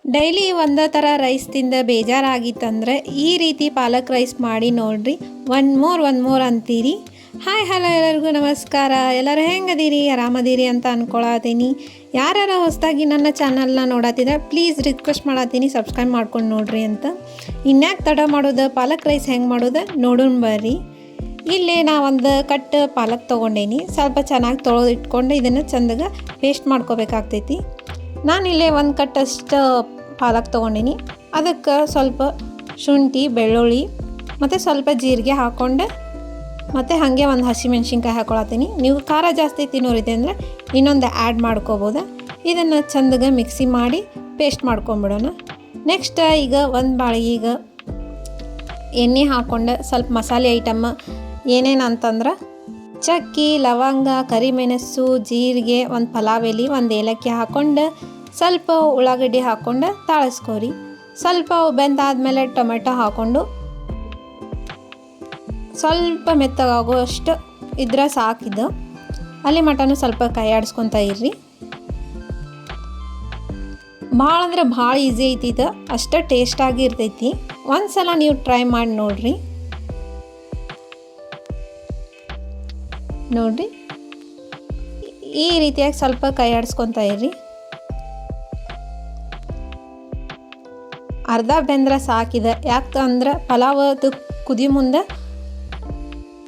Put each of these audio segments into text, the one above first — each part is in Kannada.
ಡೈಲಿ ಒಂದೇ ಥರ ರೈಸ್ ತಿಂದ ಬೇಜಾರಾಗಿತ್ತಂದ್ರೆ ಈ ರೀತಿ ಪಾಲಕ್ ರೈಸ್ ಮಾಡಿ ನೋಡ್ರಿ. ಒನ್ ಮೋರ್ ಅಂತೀರಿ. ಹಾಯ್ ಹಲೋ ಎಲ್ಲರಿಗೂ ನಮಸ್ಕಾರ. ಎಲ್ಲರೂ ಹೆಂಗದೀರಿ, ಆರಾಮದೀರಿ ಅಂತ ಅಂದ್ಕೊಳತ್ತೀನಿ. ಯಾರು ಹೊಸದಾಗಿ ನನ್ನ ಚಾನಲ್ನ ನೋಡತ್ತಿದ್ರೆ ಪ್ಲೀಸ್ ರಿಕ್ವೆಸ್ಟ್ ಮಾಡತ್ತೀನಿ ಸಬ್ಸ್ಕ್ರೈಬ್ ಮಾಡ್ಕೊಂಡು ನೋಡ್ರಿ ಅಂತ. ಇನ್ಯಾಕೆ ತಡ ಮಾಡೋದು, ಪಾಲಕ್ ರೈಸ್ ಹೆಂಗೆ ಮಾಡೋದು ನೋಡೋಣ ಬರ್ರಿ. ಇಲ್ಲಿ ನಾ ಒಂದು ಕಟ್ ಪಾಲಕ್ ತೊಗೊಂಡೇನಿ. ಸ್ವಲ್ಪ ಚೆನ್ನಾಗಿ ತೊಳೆದು ಇಟ್ಕೊಂಡು ಇದನ್ನು ಚಂದಾಗ ಪೇಸ್ಟ್ ಮಾಡ್ಕೋಬೇಕಾಗ್ತೈತಿ. ನಾನಿಲ್ಲೇ ಒಂದು ಕಟ್ಟಷ್ಟು ಪಾಲಕ್ ತೊಗೊಂಡಿನಿ. ಅದಕ್ಕೆ ಸ್ವಲ್ಪ ಶುಂಠಿ, ಬೆಳ್ಳುಳ್ಳಿ ಮತ್ತು ಸ್ವಲ್ಪ ಜೀರಿಗೆ ಹಾಕ್ಕೊಂಡು ಮತ್ತು ಹಾಗೆ ಒಂದು ಹಸಿಮೆಣ್ಸಿನ್ಕಾಯಿ ಹಾಕ್ಕೊಳತ್ತೀನಿ. ನೀವು ಖಾರ ಜಾಸ್ತಿ ತಿನ್ನೋರಿದೆ ಅಂದರೆ ಇನ್ನೊಂದು ಆ್ಯಡ್ ಮಾಡ್ಕೋಬೋದು. ಇದನ್ನು ಚಂದಗೆ ಮಿಕ್ಸಿ ಮಾಡಿ ಪೇಸ್ಟ್ ಮಾಡ್ಕೊಂಬಿಡೋಣ. ನೆಕ್ಸ್ಟ್ ಈಗ ಒಂದು ಬಾಳಿಗೆ ಎಣ್ಣೆ ಹಾಕ್ಕೊಂಡು ಸ್ವಲ್ಪ ಮಸಾಲೆ ಐಟಮ್ ಏನೇನು ಅಂತಂದ್ರೆ ಚಕ್ಕಿ, ಲವಂಗ, ಕರಿಮೆಣಸು, ಜೀರಿಗೆ, ಒಂದು ಪಲಾವ್ ಎಲೆ, ಒಂದು ಏಲಕ್ಕಿ ಹಾಕ್ಕೊಂಡು ಸ್ವಲ್ಪ ಉಳ್ಳಾಗಡ್ಡಿ ಹಾಕ್ಕೊಂಡು ತಾಳಿಸ್ಕೋರಿ. ಸ್ವಲ್ಪ ಬೆಂದಾದ್ಮೇಲೆ ಟೊಮೆಟೊ ಹಾಕ್ಕೊಂಡು ಸ್ವಲ್ಪ ಮೆತ್ತಗಾಗುವಷ್ಟು ಇದ್ರೆ ಸಾಕಿದ್ದು. ಅಲ್ಲಿ ಮಟನು ಸ್ವಲ್ಪ ಕೈ ಆಡಿಸ್ಕೊತಾ ಇರ್ರಿ. ಭಾಳ ಅಂದ್ರೆ ಭಾಳ ಈಸಿ ಐತಿ ಇದು, ಅಷ್ಟು ಟೇಸ್ಟಾಗಿ ಇರ್ತೈತಿ. ಒಂದು ಸಲ ನೀವು ಟ್ರೈ ಮಾಡಿ ನೋಡ್ರಿ. ಈ ರೀತಿಯಾಗಿ ಸ್ವಲ್ಪ ಕೈ ಆಡಿಸ್ಕೊತಾ ಇರ್ರಿ. ಅರ್ಧ ಬೆಂದ್ರೆ ಸಾಕಿದೆ. ಯಾಕಂದ್ರೆ ಪಲಾವದು ಕುದಿ ಮುಂದೆ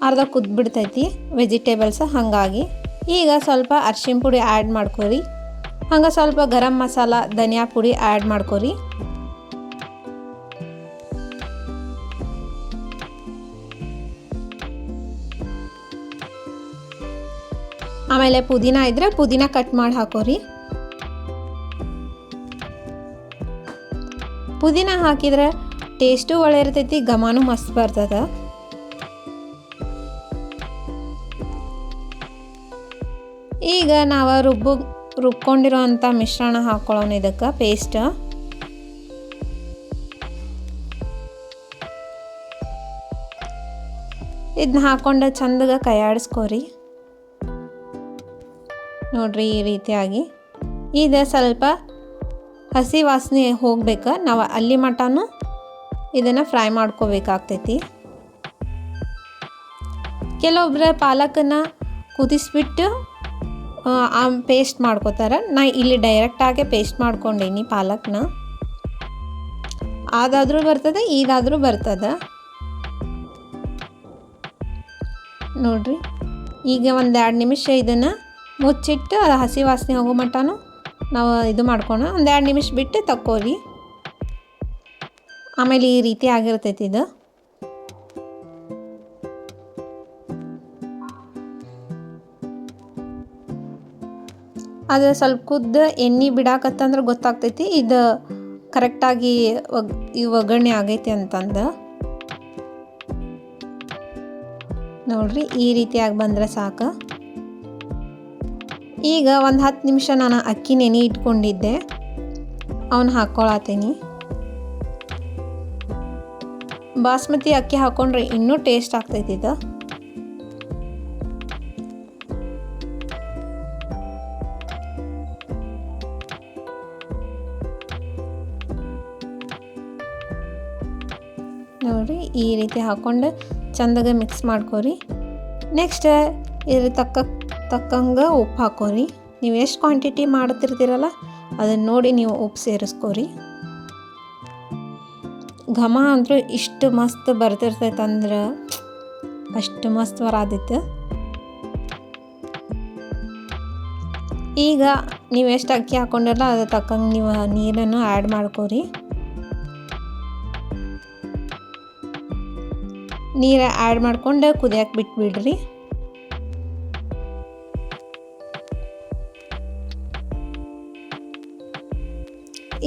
ಅರ್ಧ ಕುದ್ಬಿಡ್ತೈತಿ ವೆಜಿಟೇಬಲ್ಸ್. ಹಾಗಾಗಿ ಈಗ ಸ್ವಲ್ಪ ಅರಿಶಿನ ಪುಡಿ ಆ್ಯಡ್ ಮಾಡ್ಕೊರಿ. ಹಂಗೆ ಸ್ವಲ್ಪ ಗರಂ ಮಸಾಲ, ಧನಿಯಾ ಪುಡಿ ಆ್ಯಡ್ ಮಾಡ್ಕೊರಿ. ಆಮೇಲೆ ಪುದೀನ ಇದ್ರೆ ಪುದೀನ ಕಟ್ ಮಾಡಿ ಹಾಕೋರಿ. ಪುದೀನ ಹಾಕಿದ್ರೆ ಟೇಸ್ಟು ಒಳ್ಳೆ ಇರ್ತೈತಿ, ಘಮನೂ ಮಸ್ತ್ ಬರ್ತದ. ಈಗ ನಾವು ರುಬ್ಕೊಂಡಿರೋ ಅಂಥ ಮಿಶ್ರಣ ಹಾಕ್ಕೊಳ್ಳೋಣ ಇದಕ್ಕೆ ಪೇಸ್ಟ್. ಇದನ್ನ ಹಾಕ್ಕೊಂಡು ಚಂದಗೆ ಕೈ ಆಡಿಸ್ಕೋರಿ. ನೋಡ್ರಿ ಈ ರೀತಿಯಾಗಿ. ಇದು ಸ್ವಲ್ಪ ಹಸಿ ವಾಸನೆ ಹೋಗ್ಬೇಕು. ನಾವು ಅಲ್ಲಿ ಮಟನು ಇದನ್ನು ಫ್ರೈ ಮಾಡ್ಕೋಬೇಕಾಗ್ತೈತಿ. ಕೆಲವೊಬ್ಬರು ಪಾಲಕನ್ನು ಕುದಿಸ್ಬಿಟ್ಟು ಪೇಸ್ಟ್ ಮಾಡ್ಕೋತಾರೆ. ನಾ ಇಲ್ಲಿ ಡೈರೆಕ್ಟಾಗೆ ಪೇಸ್ಟ್ ಮಾಡ್ಕೊಂಡೀನಿ ಪಾಲಕ್ನ. ಅದಾದರೂ ಬರ್ತದೆ, ಇದಾದರೂ ಬರ್ತದೆ. ನೋಡ್ರಿ ಈಗ ಒಂದು 2 ನಿಮಿಷ ಇದನ್ನು ಮುಚ್ಚಿಟ್ಟು ಅದು ಹಸಿ ವಾಸನೆ ಹೋಗೋ ಮಟನು ನಾವು ಇದು ಮಾಡ್ಕೊಂಡು ಒಂದು 2 ನಿಮಿಷ ಬಿಟ್ಟು ತಕ್ಕೋರಿ. ಆಮೇಲೆ ಈ ರೀತಿ ಆಗಿರ್ತೈತಿ ಇದು. ಅದು ಸ್ವಲ್ಪ ಕುದ್ದು ಎಣ್ಣೆ ಬಿಡಾಕತ್ತಂದ್ರೆ ಗೊತ್ತಾಗ್ತೈತಿ ಇದು ಕರೆಕ್ಟಾಗಿ ಒಗ್ಗರಣೆ ಆಗೈತಿ ಅಂತಂದು. ನೋಡ್ರಿ ಈ ರೀತಿಯಾಗಿ ಬಂದರೆ ಸಾಕು. ಈಗ ಒಂದು 10 ನಿಮಿಷ ನಾನು ಅಕ್ಕಿ ನೆನೆ ಇಟ್ಕೊಂಡಿದ್ದೆ, ಅವನ್ನ ಹಾಕ್ಕೊಳತ್ತೀನಿ. ಬಾಸ್ಮತಿ ಅಕ್ಕಿ ಹಾಕ್ಕೊಂಡ್ರೆ ಇನ್ನೂ ಟೇಸ್ಟ್ ಆಗ್ತೈತಿ ಇದು. ನೋಡಿರಿ ಈ ರೀತಿ ಹಾಕ್ಕೊಂಡು ಚಂದಾಗೆ ಮಿಕ್ಸ್ ಮಾಡ್ಕೊರಿ. ನೆಕ್ಸ್ಟ್ ಇದ್ರ ತಕ್ಕಂಗೆ ಉಪ್ಪು ಹಾಕೋರಿ. ನೀವು ಎಷ್ಟು ಕ್ವಾಂಟಿಟಿ ಮಾಡ್ತಿರ್ತೀರಲ್ಲ ಅದನ್ನು ನೋಡಿ ನೀವು ಉಪ್ಪು ಸೇರಿಸ್ಕೋರಿ. ಘಮ ಅಂತೂ ಇಷ್ಟು ಮಸ್ತ್ ಬರ್ತಿರ್ತೈತಂದ್ರೆ ಅಷ್ಟು ಮಸ್ತ್ ಬರಾದಿತ್ತು. ಈಗ ನೀವು ಎಷ್ಟು ಅಕ್ಕಿ ಹಾಕ್ಕೊಂಡಿರಲ್ಲ ಅದ್ರ ತಕ್ಕಂಗೆ ನೀವು ನೀರನ್ನು ಆ್ಯಡ್ ಮಾಡ್ಕೋರಿ. ನೀರು ಆ್ಯಡ್ ಮಾಡ್ಕೊಂಡು ಕುದಿಯಕ್ಕೆ ಬಿಟ್ಬಿಡ್ರಿ.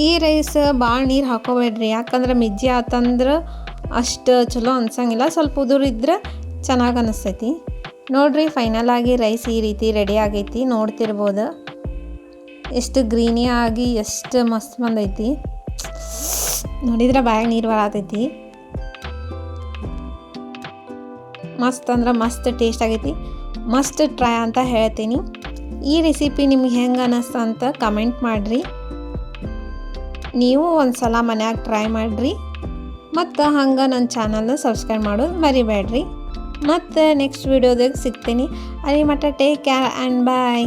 ಈ ರೈಸ್ ಭಾಳ ನೀರು ಹಾಕೋಬೇಡ್ರಿ, ಯಾಕಂದ್ರೆ ಮಿಜ್ಜಿ ಆತಂದ್ರೆ ಅಷ್ಟು ಚಲೋ ಅನ್ಸಂಗಿಲ್ಲ. ಸ್ವಲ್ಪ ಉದುರಿದ್ರೆ ಚೆನ್ನಾಗಿ ಅನಿಸ್ತೈತಿ. ನೋಡ್ರಿ ಫೈನಲ್ ಆಗಿ ರೈಸ್ ಈ ರೀತಿ ರೆಡಿ ಆಗೈತಿ. ನೋಡ್ತಿರ್ಬೋದು ಎಷ್ಟು ಗ್ರೀನಿ ಆಗಿ ಎಷ್ಟು ಮಸ್ತ್ ಬಂದೈತಿ. ನೋಡಿದ್ರೆ ಬಾಯಾಗ ನೀರು ಬರತೈತಿ. ಮಸ್ತ್ ಅಂದ್ರೆ ಮಸ್ತ್ ಟೇಸ್ಟ್ ಆಗೈತಿ. ಮಸ್ಟ್ ಟ್ರೈ ಅಂತ ಹೇಳ್ತೀನಿ. ಈ ರೆಸಿಪಿ ನಿಮ್ಗೆ ಹೆಂಗೆ ಅನ್ನಿಸ್ತು ಅಂತ ಕಮೆಂಟ್ ಮಾಡಿರಿ. ನೀವು ಒಂದು ಸಲ ಮನ್ಯಾಗ ಟ್ರೈ ಮಾಡಿರಿ. ಮತ್ತು ಹಂಗೆ ನನ್ನ ಚಾನಲ್ನ ಸಬ್ಸ್ಕ್ರೈಬ್ ಮಾಡೋದು ಮರಿಬೇಡ್ರಿ. ಮತ್ತು ನೆಕ್ಸ್ಟ್ ವೀಡಿಯೋದಾಗ ಸಿಗ್ತೀನಿ. ಅಲ್ಲಿ ಮಟ್ಟ ಟೇಕ್ ಕೇರ್ ಆ್ಯಂಡ್ ಬಾಯ್.